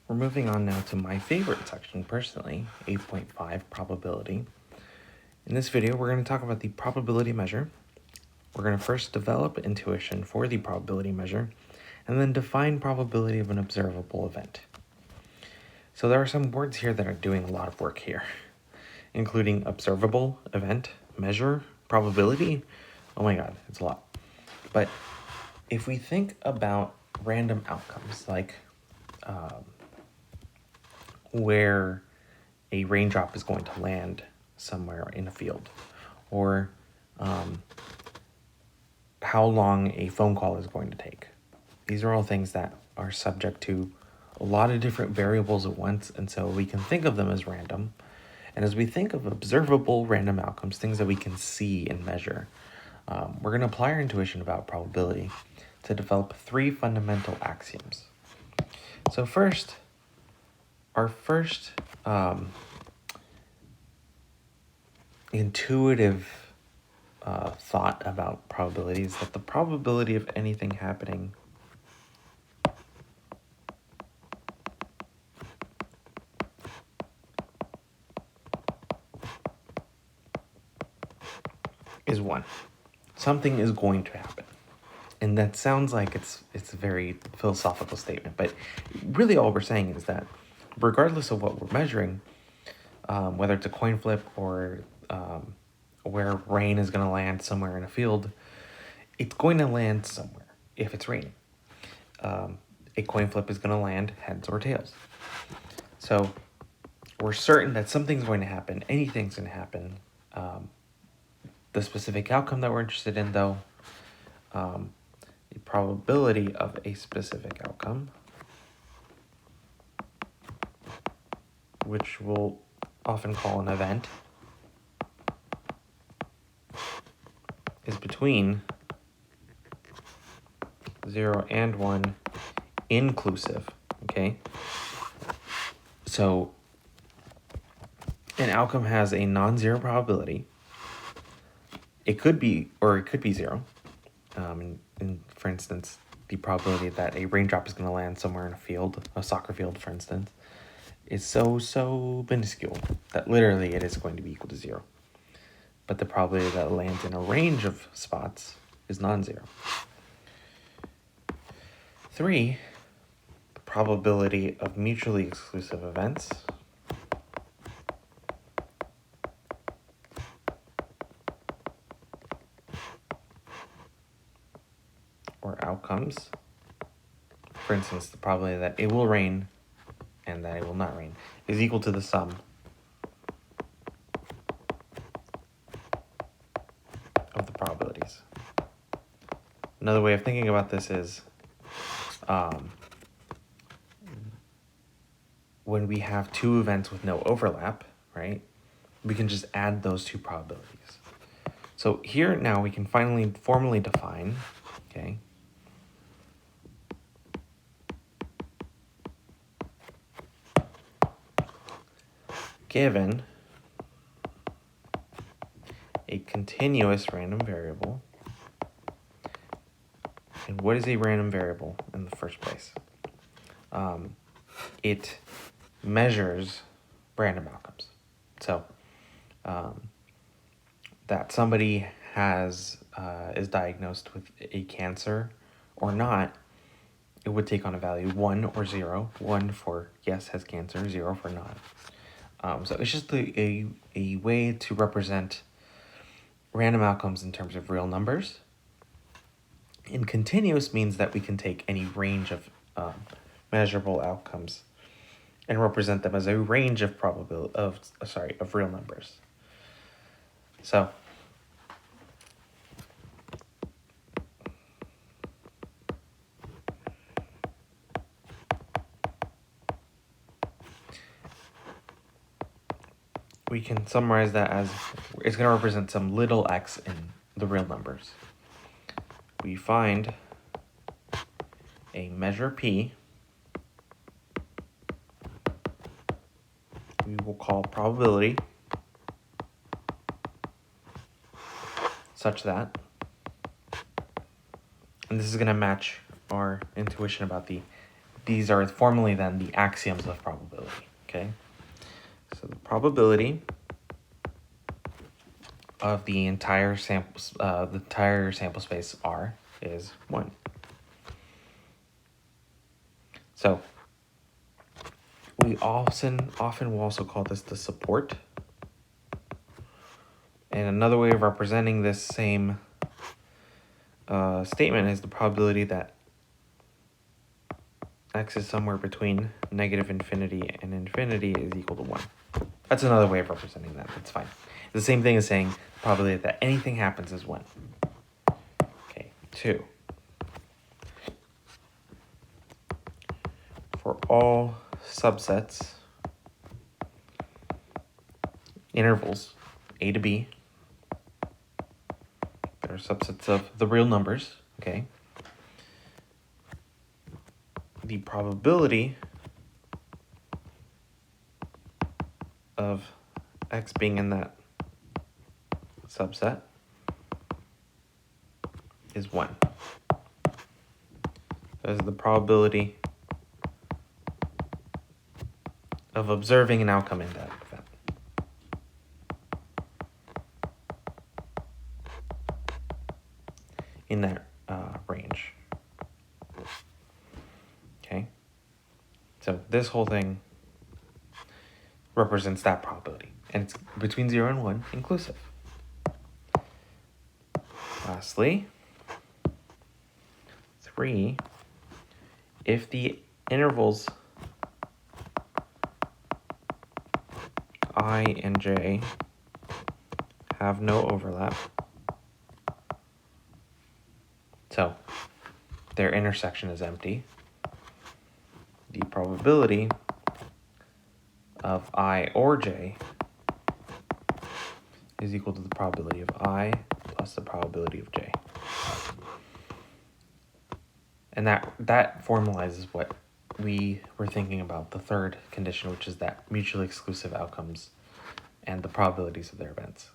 We're moving on now to my favorite section personally, 8.5 probability. In this video, we're going to talk about the probability measure. We're going to first develop intuition for the probability measure, and then define probability of an observable event. So there are some words here that are doing a lot of work here, including observable event, measure, probability. Oh my God, it's a lot. But if we think about random outcomes, like where a raindrop is going to land somewhere in a field, or how long a phone call is going to take. These are all things that are subject to a lot of different variables at once, and so we can think of them as random. And as we think of observable random outcomes, things that we can see and measure, we're going to apply our intuition about probability to develop 3 fundamental axioms. So first, our first intuitive thought about probability is that the probability of anything happening is 1. Something is going to happen. And that sounds like it's a very philosophical statement, but really all we're saying is that regardless of what we're measuring, whether it's a coin flip or where rain is going to land somewhere in a field, it's going to land somewhere if it's raining. A coin flip is going to land heads or tails. So we're certain that something's going to happen, anything's going to happen. The specific outcome that we're interested in, though, the probability of a specific outcome, which we'll often call an event, is between 0 and 1 inclusive, okay? So an outcome has a non-zero probability. It could be, or it could be 0. For instance, the probability that a raindrop is going to land somewhere in a field, a soccer field, for instance, is so minuscule that literally it is going to be equal to 0. But the probability that it lands in a range of spots is non-zero. 3, the probability of mutually exclusive events or outcomes. For instance, the probability that it will rain and that it will not rain is equal to the sum of the probabilities. Another way of thinking about this is when we have 2 events with no overlap, right, we can just add those 2 probabilities. So here now we can finally formally define, okay, given a continuous random variable. And what is a random variable in the first place? It measures random outcomes. So that somebody is diagnosed with a cancer or not, it would take on a value 1 or 0. 1 for yes, has cancer, 0 for not. So it's just a way to represent random outcomes in terms of real numbers. And continuous means that we can take any range of measurable outcomes and represent them as a range of of real numbers. So we can summarize that as it's going to represent some little x in the real numbers. We find a measure p, we will call probability, such that, and this is going to match our intuition about the these are formally then the axioms of probability, okay? So the probability of the entire sample space R is 1. So we often will also call this the support. And another way of representing this same statement is the probability that x is somewhere between negative infinity and infinity is equal to 1. That's another way of representing that. That's fine. The same thing as saying the probability that anything happens is 1. Okay, 2. For all subsets, intervals, a to b, that are subsets of the real numbers, okay? The probability of x being in that subset is 1. That is the probability of observing an outcome in that event. In that range. Okay? So this whole thing represents that probability. And it's between 0 and 1 inclusive. Lastly, 3, if the intervals I and j have no overlap, so their intersection is empty, the probability of I or j is equal to the probability of I plus the probability of j. And that formalizes what we were thinking about the third condition, which is that mutually exclusive outcomes and the probabilities of their events.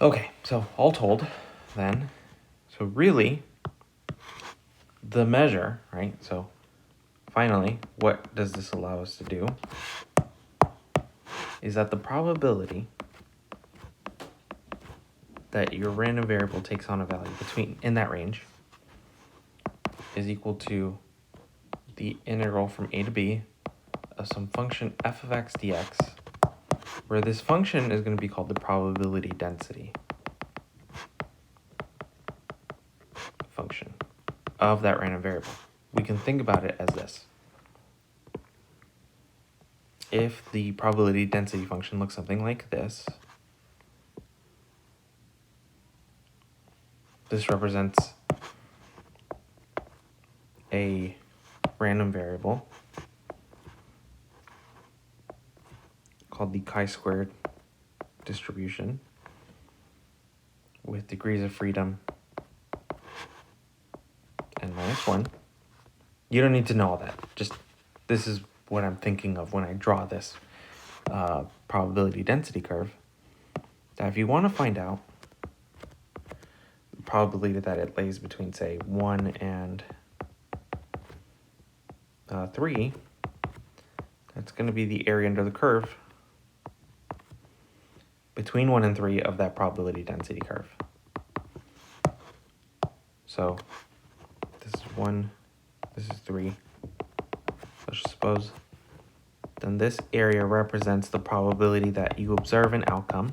Okay, so all told then, so really the measure, right? So finally, what does this allow us to do? Is that the probability that your random variable takes on a value in that range is equal to the integral from a to b of some function f of x dx, where this function is going to be called the probability density function of that random variable. We can think about it as this. If the probability density function looks something like this, this represents a random variable called the chi-squared distribution with degrees of freedom n minus 1. You don't need to know all that. Just this is what I'm thinking of when I draw this probability density curve. Now, if you want to find out the probability that it lays between, say, 1 and 3, that's going to be the area under the curve between 1 and 3 of that probability density curve. So this is 1, this is 3. Let's suppose then this area represents the probability that you observe an outcome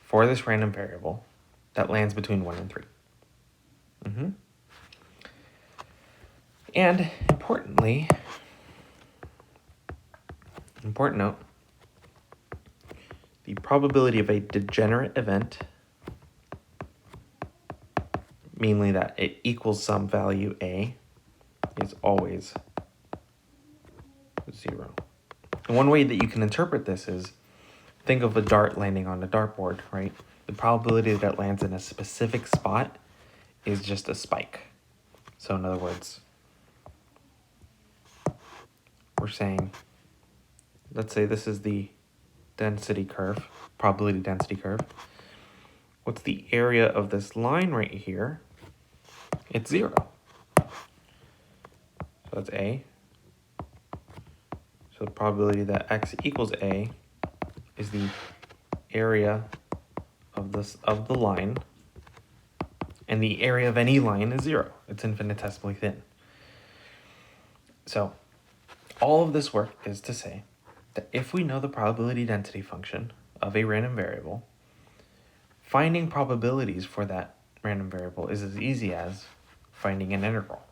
for this random variable that lands between 1 and 3. And importantly, important note, the probability of a degenerate event, meaning that it equals some value a, is always 0. And one way that you can interpret this is, think of a dart landing on a dartboard, right? The probability that it lands in a specific spot is just a spike. So in other words, we're saying, let's say this is the density curve, probability density curve. What's the area of this line right here? It's 0. So that's A. So the probability that x equals A is the area of the line, and the area of any line is 0. It's infinitesimally thin. So all of this work is to say that if we know the probability density function of a random variable, finding probabilities for that random variable is as easy as finding an integral.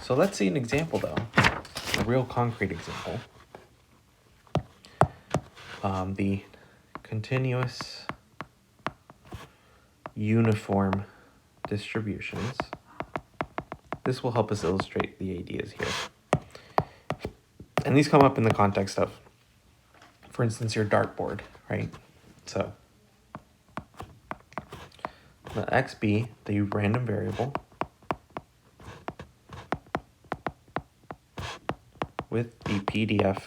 So let's see an example though, a real concrete example. The continuous uniform distributions. This will help us illustrate the ideas here. And these come up in the context of, for instance, your dartboard, right? So let x be the random variable with the PDF,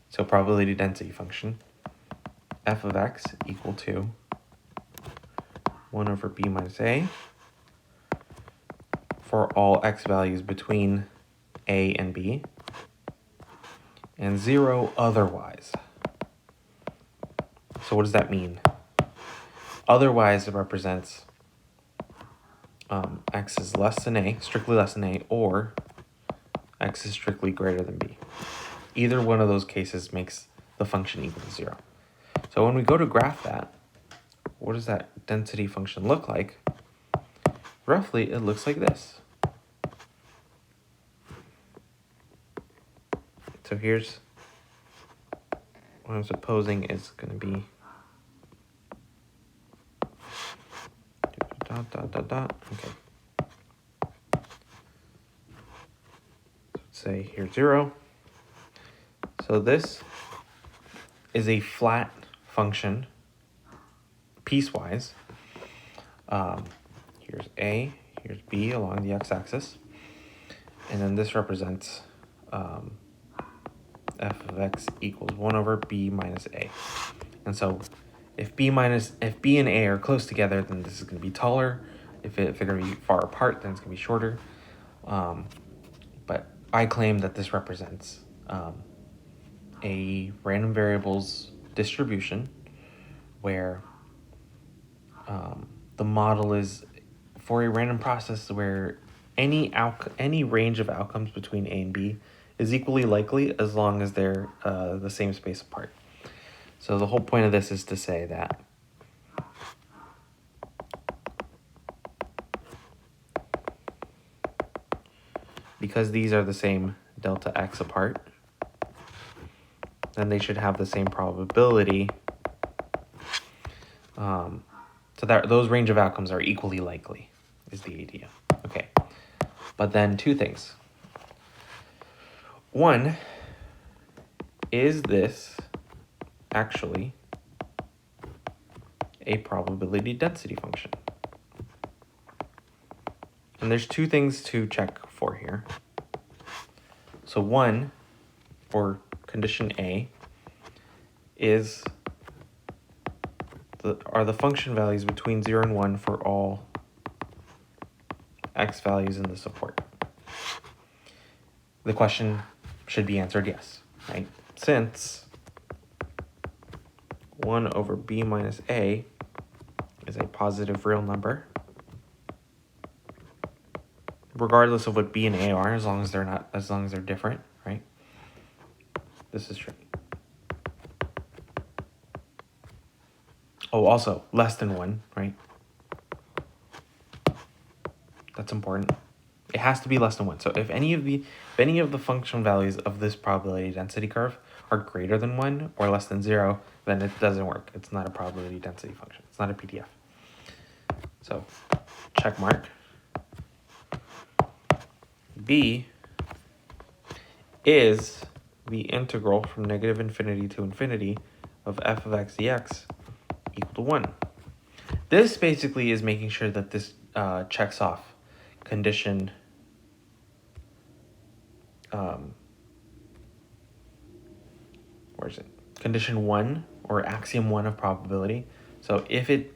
so probability density function, f of x equal to 1 over b minus a for all x values between a and b, and 0 otherwise. So what does that mean? Otherwise, it represents x is less than a, strictly less than a, or x is strictly greater than b. Either one of those cases makes the function equal to 0. So when we go to graph that, what does that density function look like? Roughly, it looks like this. So here's what I'm supposing is going to be dot, dot, dot, dot. Okay. Let's say here's 0. So this is a flat function piecewise. Here's A, here's B along the x-axis. And then this represents f of x equals 1 over b minus a. And so if b and a are close together, then this is going to be taller. If they're going to be far apart, then it's going to be shorter. But I claim that this represents a random variables distribution where the model is for a random process where any range of outcomes between A and B is equally likely as long as they're the same space apart. So the whole point of this is to say that because these are the same delta x apart, then they should have the same probability. So that those range of outcomes are equally likely is the idea. Okay, but then two things. One, is this actually a probability density function? And there's two things to check for here. So one, for condition A, are the function values between 0 and 1 for all x values in the support? The question should be answered yes, right? Since 1 over b minus a is a positive real number, regardless of what b and a are, as long as they're different, right? This is true. Oh, also less than 1, right? That's important. It has to be less than 1. So if any of the function values of this probability density curve are greater than 1 or less than 0, then it doesn't work. It's not a probability density function. It's not a PDF. So check mark. B is the integral from negative infinity to infinity of f of x dx equal to 1. This basically is making sure that this checks off condition condition 1 or axiom 1 of probability. So if it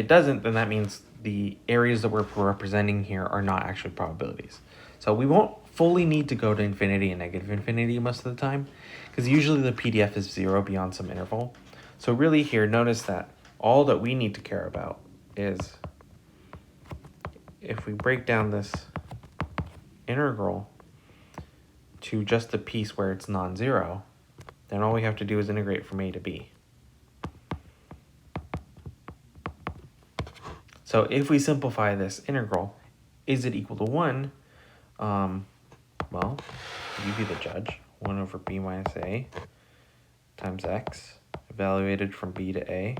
doesn't, then that means the areas that we're representing here are not actually probabilities. So we won't fully need to go to infinity and negative infinity most of the time, because usually the PDF is 0 beyond some interval. So really here, notice that all that we need to care about is if we break down this integral to just the piece where it's non-zero, then all we have to do is integrate from a to b. So if we simplify this integral, is it equal to 1? Well, you be the judge. 1 over b minus a times x, evaluated from b to a.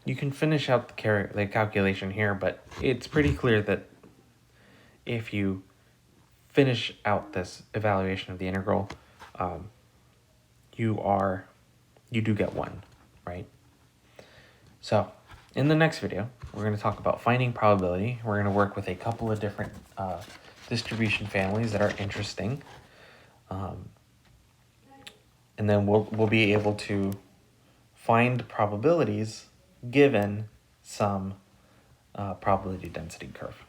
You can finish out the calculation here, but it's pretty clear that if you finish out this evaluation of the integral, you do get 1, right? So in the next video, we're going to talk about finding probability. We're going to work with a couple of different distribution families that are interesting. And then we'll be able to find probabilities given some probability density curve.